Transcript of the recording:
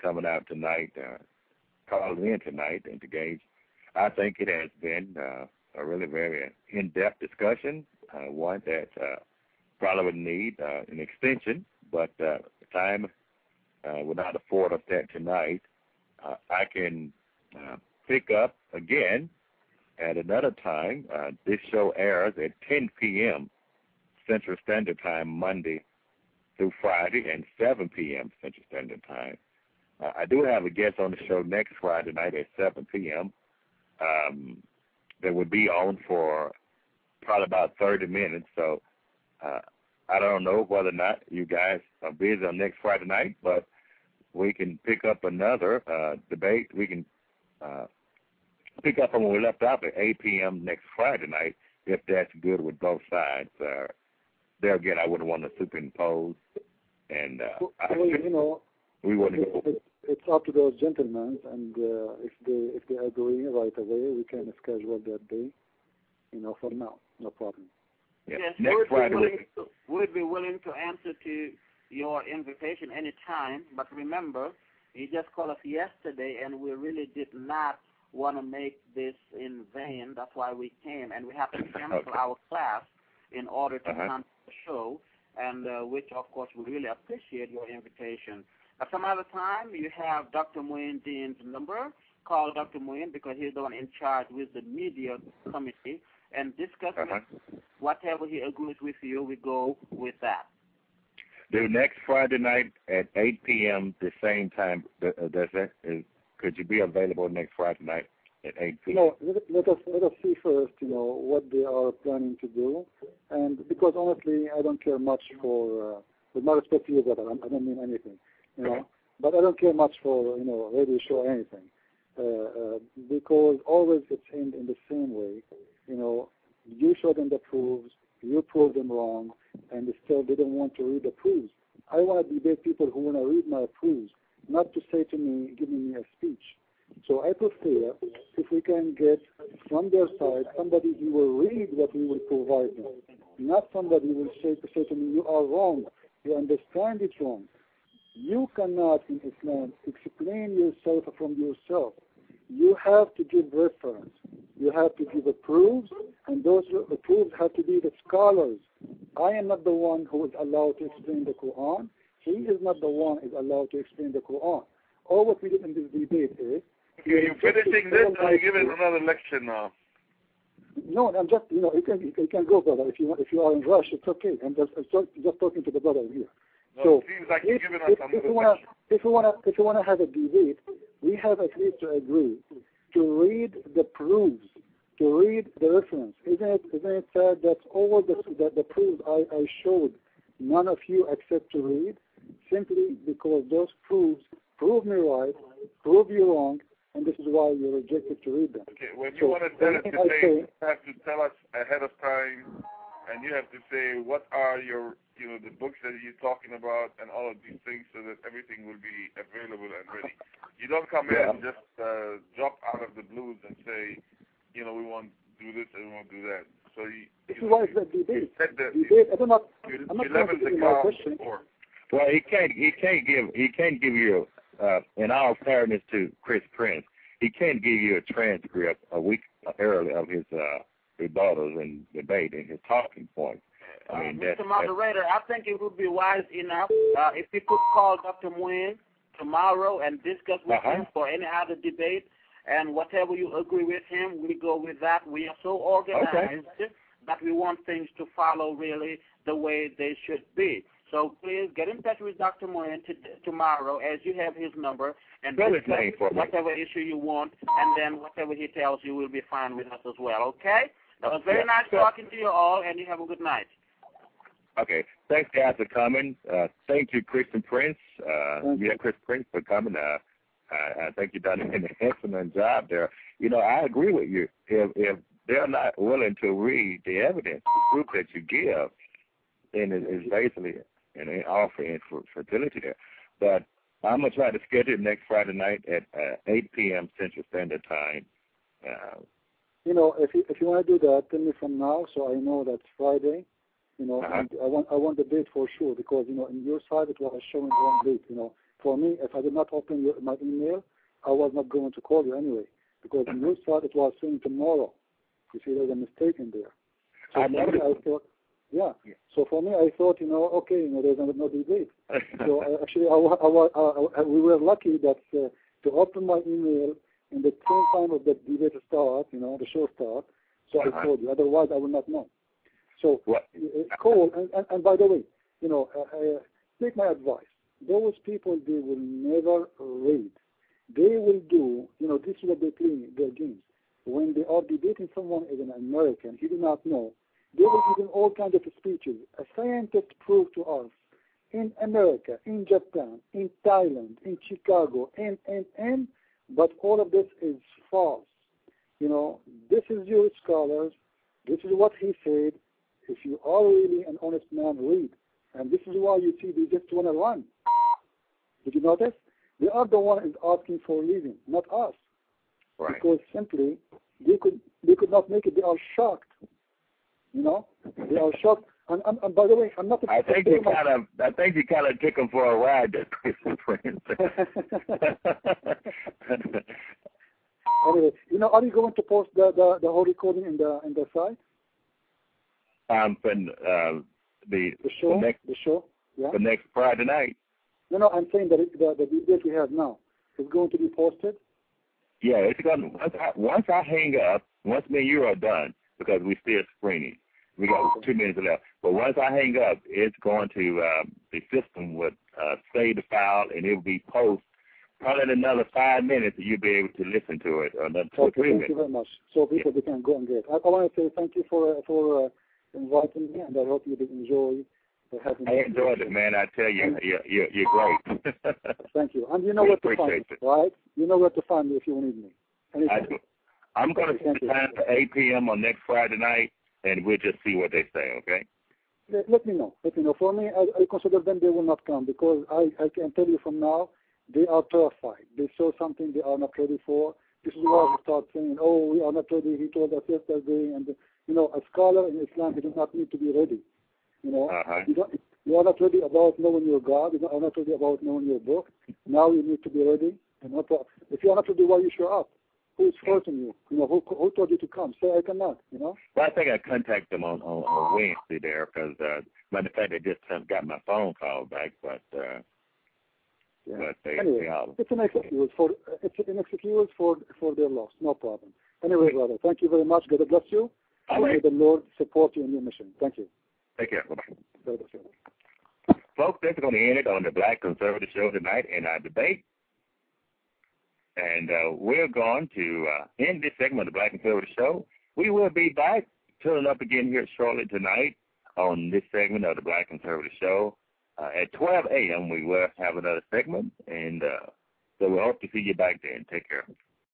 coming out tonight, calling in tonight and to gauge. I think it has been a really very in-depth discussion, one that probably would need an extension, but time would not afford us that tonight. I can pick up again at another time. This show airs at 10 p.m. Central Standard Time, Monday through Friday, and 7 p.m. Central Standard Time. I do have a guest on the show next Friday night at 7 p.m. That would be on for probably about 30 minutes. So I don't know whether or not you guys are busy on next Friday night, but we can pick up another debate. We can pick up on when we left off at 8 p.m. next Friday night, if that's good with both sides. There again, I wouldn't want to superimpose. And we wouldn't go. It's up to those gentlemen, and if they agree right away, we can schedule that day. For now, no problem. Yeah. Yes, next Friday we'd be willing to answer to your invitation anytime. But remember, you just called us yesterday, and we really did not want to make this in vain. That's why we came, and we have to cancel our class in order to come to the show, and which, of course, we really appreciate your invitation. At some other time, you have Dr. Muin's number. Call Dr. Muin because he's the one in charge with the media committee, and discuss whatever he agrees with you. We go with that. The next Friday night at 8 p.m. the same time. Could you be available next Friday night at 8 p.m.? No, let us see first, what they are planning to do, and because honestly, I don't care much for. With my respect to you, brother, I don't mean anything, but I don't care much for radio show or anything, because always it's aimed in the same way. You show them the proofs, you prove them wrong, and still they don't want to read the proofs. I want to debate people who want to read my proofs, not to say to me, giving me a speech. So I prefer if we can get from their side somebody who will read what we will provide them, not somebody who will say to me, you are wrong, you understand it wrong. You cannot in Islam explain yourself from yourself. You have to give reference. You have to give proofs, and those proofs have to be the scholars. I am not the one who is allowed to explain the Quran. He is not the one who is allowed to explain the Quran. All what we did in this debate is... You're finishing this, or you give it another lecture now? No, I'm just, you can go, brother. If you are in rush, it's okay. I'm just talking to the brother here. No, so it seems like you're giving us another lecture. If you want to have a debate, we have at least to agree to read the proofs, to read the reference. Isn't it sad that all the proofs I showed, none of you accept to read, simply because those proofs prove me right, prove you wrong, and this is why you rejected to read them. Okay, when you want to tell us today, you have to tell us ahead of time, and you have to say what are your, the books that you're talking about and all of these things so that everything will be available and ready. You don't come in and just drop out of the blues and say, we want to do this and we want to do that. So this is why it's a debate. I'm not level the ground before. Well, he can't give you, in all fairness to Chris Prince, he can't give you a transcript a week early of his rebuttals and debate and his talking points. I mean, Mr. Moderator, I think it would be wise enough if you could call Dr. Muin tomorrow and discuss with him for any other debate, and whatever you agree with him, we go with that. We are so organized that we want things to follow really the way they should be. So please get in touch with Dr. Muin tomorrow, as you have his number, and discuss whatever issue you want, and then whatever he tells you will be fine with us as well, okay? That was very nice talking to you all, and you have a good night. Okay. Thanks, guys, for coming. Thank you, Christian Prince. Chris Prince, for coming. I think you've done an excellent job there. I agree with you. If they're not willing to read the evidence, the proof that you give, then it's basically an offer in fertility there. But I'm going to try to schedule it next Friday night at 8 p.m. Central Standard Time. If you want to do that, tell me from now so I know that's Friday. And I want the date for sure because, in your side it was showing the wrong date, For me, if I did not open my email, I was not going to call you anyway, because in your side it was saying tomorrow. You see, there's a mistake in there. So for me, I thought, So for me, I thought, okay, there's no debate. So actually, we were lucky that to open my email in the same time of the debate start, the show start. So I told you. Otherwise, I would not know. So call, and by the way, take my advice. Those people, they will never read. They will do, this is what they play their games. When they are debating someone as an American, he did not know, they will give him all kinds of speeches. A scientist proved to us in America, in Japan, in Thailand, in Chicago, but all of this is false. This is your scholars. This is what he said. If you are really an honest man, read. And this is why you see they just want to run. Did you notice? They are the one who is asking for leaving, not us. Right. Because simply they could not make it. They are shocked. They are shocked. And by the way, I'm not. I think you kind of took them for a ride, friends. Anyway, are you going to post the whole recording in the site? The show. Yeah. The next Friday night. No, I'm saying that the debate we have now is going to be posted. Yeah, it's going. Once I hang up, once me and you are done, because we're still screening. We got 2 minutes left. But once I hang up, it's going to the system would save the file, and it will be posted. Probably in another 5 minutes, you'll be able to listen to it. Or another 2 or 3 minutes. Thank you very much. So people they can go and get. I want to say thank you for inviting me, and I hope you did enjoy having me. I enjoyed it, man. I tell you, you're great. Thank you. And you know where to find me, right? You know where to find me if you need me. Anytime. I'm going to set the time for 8 p.m. on next Friday night, and we'll just see what they say, okay? Let me know. For me, I consider them they will not come, because I can tell you from now, they are terrified. They saw something they are not ready for. This is why we start saying, we are not ready. He told us yesterday. And, a scholar in Islam, he does not need to be ready. You are not ready about knowing your God. You are not ready about knowing your book. Now you need to be ready. If you are not ready, why you show up? Who is forcing you? Who told you to come? Say, I cannot, Well, I think I contacted them on Wednesday there, because, matter of fact, they just got my phone call back, but anyway, it's an excuse for their loss. No problem. Anyway, brother, thank you very much. God bless you. And may the Lord support you in your mission. Thank you. Take care. Bye-bye. Folks, that's going to end it on the Black Conservative Show tonight in our debate. And we're going to end this segment of the Black Conservative Show. We will be back, turning up again here shortly tonight on this segment of the Black Conservative Show. At 12 a.m., we will have another segment, and so we hope to see you back then. Take care.